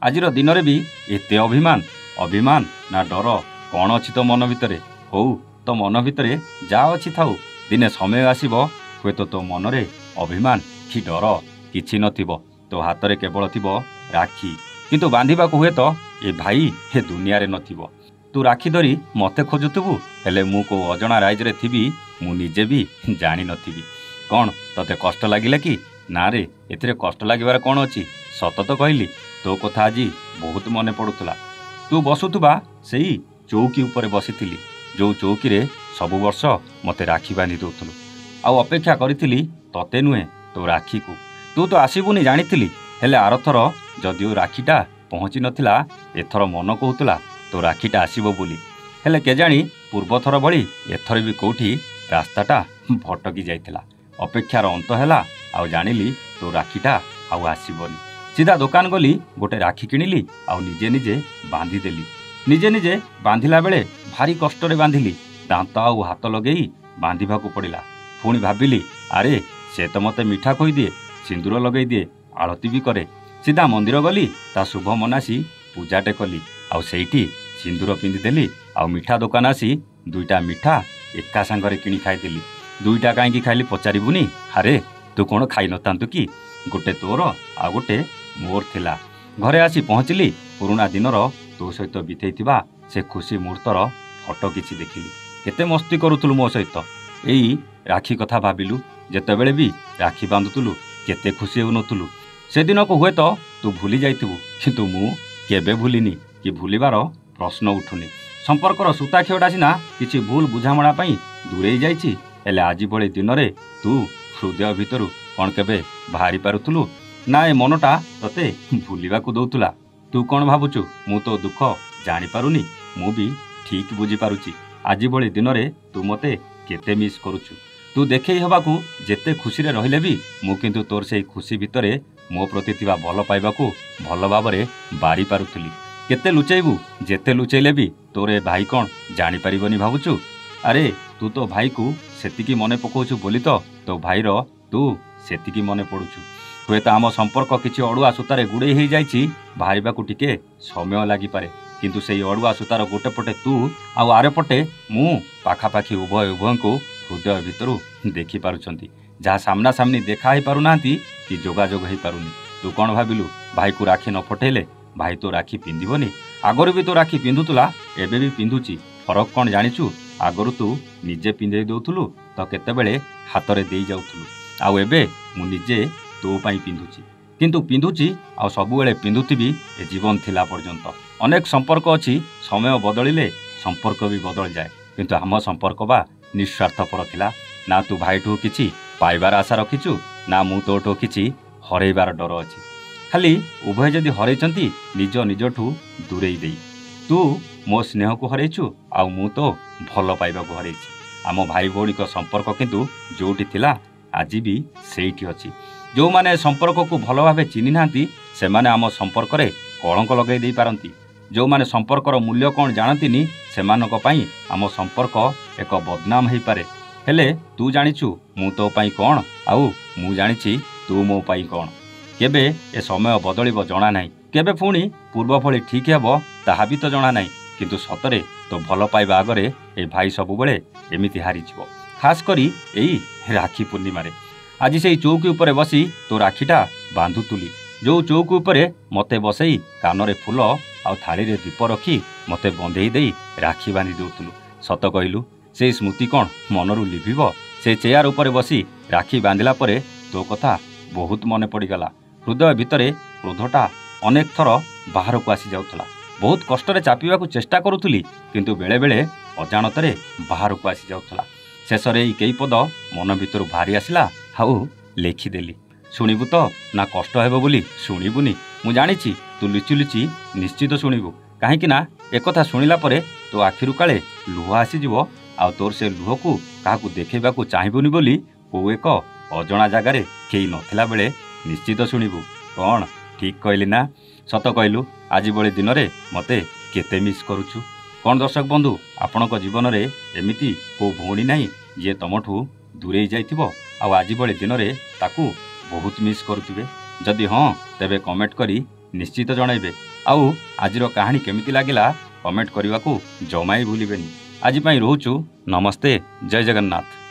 आजिर दिन में भी एते अभिमान अभिमान ना डर कौन अच्छी तो मन भितर हो तो मन भितर जा अच्छी थाऊ दिने समय आसब हुए तो मनरे अभिमान कि डर किछि नथिबो तो हाथ में केवल थिबो राखी किंतु बांधिबा हुए तो ए भाई हे दुनिया रे नथिबो तू राखी धरी मते खोजुथबु हेले मु को अजणा राइज रे थिबी मु निजे भी जानी नथिबी कौन तते कष्ट लागिला कि ना रे एथिरे कष्ट लागिबार कौन अछि सत तो कहली तो कथा आज बहुत मने पड़ुतला तू बसुथबा सेई चौकी ऊपर बसिथिली जो चौकी रे सब वर्ष मते राखी बांधि दउथलु आ अपेक्षा करिथिली तते नुहे तो राखी को तू तो आसीबुनी जानिथिली हेले आरथर जदिओ राखीटा पहुँची नथिला एथर मन कहूतला तो राखीटा आसीबो बोली हेले केजाणी पूर्वथर भली एथर भी कोठी रास्ताटा भटकी जाइथिला अपेक्षार अंत हैला आउ जानिली तो राखीटा आउ आसीबोनी सीधा दुकान गली गोटे राखी किनिली आउ निजे निजे बांधी देली निजे निजे बांधिला बेले भारी कष्टरे बांधिली दांत आउ हाथ लगेई बांधिबाकू पड़िला पुणी भाबिली अरे से तो मते मिठा खोई दिए सिंदूर लगेई दिए आलती भी करे सीधा मंदिर गली ता शुभ मनासी पूजाटे कली आउ सेठी सिंदूर पिंधिदेली आउ मिठा दुकान आसी दुईटा मिठा एका सांगरे किणी खाइदेली दुईटा कहीं खाइली पचारिबुनी अरे तू कौन खाई नतांतु कि गोटे तोर आ गोटे मोर थिला घरे आसी पहुँचली पुराना दिनर तो सहित बितेइथिबा से खुशी मुहूर्तर फटो किछि देखिली केते मस्ती करूथुलु मो सहित एई राखी कथा भाबिलु जेतेबेले भी राखी बांधुथुलु केते खुशी होउनथुलु से दिन को हुए तो तू भूली जाइथिबु किंतु मु केबे भूलिनी कि भूलिबार प्रश्न उठुनी संपर्कर सूता खेड़ा सिना किछि भूल बुझामणा पई दूरेई जाइछि हेले आज भली दिन रे तू हृदय भितरु कौन केबे बाहरी पारुथुलु ना ए मनटा तते भूलिबाकू दउथुला तू कौन भाबुचु मु तो दुख जानी पारुनी मु भी ठीक बुझी पारुची आज भली दिन रे तू मते केते मिस करूचु तू देखेई हबाकू जेते खुशी रे रहिले भी मु किंतु तोर से खुशी भितरे मो प्रति थिबा भल पाइबाकू भल भाबरे बारी पारुथुली केते लुचेबू जेते लुचेले भी तोरे भाई कौन जानी पारिबनी भाबुचु अरे तू तो भाई को सेतिकी मने पकोचु बोली तो भाईर तू सेतिकी मने पड़ुचु हुए तो आम संपर्क किछि अड़ुआ सूतारे गुड़े हो जाइछि बाहरिबाकू टिके समय लागि पारे किंतु सेई अड़ुआ सूतार गोटे पटे तू आउ आरे पटे मु पाखापाखि उभय उभय को हृदय भितरु देखि पारुछंती जहाँ सामना सामनी देखा ही पारुनांती कि जोगाजोग हो पारुनी तू कौन भाविलु भाई को राखी न फटेले भाई तो राखी पिंधिबनी आगरू भी तो राखी पिंधुतुला एबे भी पिंधुची फरक कौन जानिचु आगरू तू निजे पिंधेई दउथुलु तो केतेबेले हातरे देई जाउथुलु आउ एबे मु निजे तो पाई पिंधुची किंतु पिंधुची आ सबुबेले पिंधुथिबी ए जीवन थिला पर्यंत अनेक संपर्क अछि समय बदलिले संपर्क भी बदल जाए किंतु आम संपर्क बा निस्वार्थपर थिला ना तू भाईठू किछि पाइबार आशा रखिचु ना मु तोठू किछि हरैबार डर अछि खाली उभय जदि हरैचंती निज निजठू दूरेई देई तू मो स्नेह को हरैचु आ मु तो भल पाइबा को हरैछि आम भाई भौणी संपर्क किंतु जोटी थिला आज भी सेठी अछि जो माने संपर्क को भल भावे चिन्हि नांती से माने आम संपर्क रे कलंक लगै देई पारंती जो माने संपर्कर मूल्य कौन जानतीनी सेमानक पई आम संपर्क एक बदनाम हो पारे हेले तू जानिचु मु तो पई कौन आउ मु जानिछि तू मो पई कौन केबे ए समय बदलिब जना नाही केबे पुणी पूर्व भली ठीक हेबो ताहा भी तो जना नाही किंतु सतरे तो भल पाइबा आगरे ए भाई सबुबेले एमिति हारिजिवो खास करी एई राखी पूर्णिमा आज से चौकी उपरे बसी तो राखीटा बांधुतुली जो चौकी उपरे मते बसई कानरे फूल आउ थाली रे दीप रखी मते बंधेई देई राखी बांधी दउथुलु सत कहलु से स्मृति कौन मनरू लिभिब से चेयर उपरे बसी राखी बांधिला परे तो कथा बहुत मने पड़गला हृदय भितरे क्रोधटा अनेक थर बाहर को आसी जाउथला बहुत कष्ट चापिबा को चेष्टा करुथुली किंतु बेले बेले अजाणतरे बाहर को आसी जाउथला शेषरे कई पद मन भितर बाहरी आसिला हाउ लेखिदेली शुणिबु तो ना कष्ट हेबो बोली शुणिबुनी मु जानिछि तू लुचि लुचि निश्चित शुणिबु काहेकि ना एकथा शुणिला परे तो आखिरु काले लुह आसीजिवो आ तोर से लुह को काहाकू देखेबाकू चाहिबुनी बोली को एक अजणा जगार केही नथिला बेले निश्चित शुणिबु कौन ठीक कहली ना सत कहलु आज भली दिन रे मते केते मिस करूछु कौन दर्शक बंधु आपणक जीवन रे एमिति को भौणी नाही जे तमठू दूरेई जाइथिबो आ आज भली दिन रे ताकू बहुत मिस करुथिबे जदि हाँ तेबे कमेंट करी ନିଶ୍ଚିତ ଜଣାଇବେ। ଆଉ ଆଜିର କାହାଣୀ କେମିତି ଲାଗିଲା କମେଣ୍ଟ କରିବାକୁ ଜମା ବି ଭୁଲିବେନି। ଆଜି ପାଇଁ ରହୁଛୁ। ନମସ୍ତେ, ଜୟ ଜଗନ୍ନାଥ।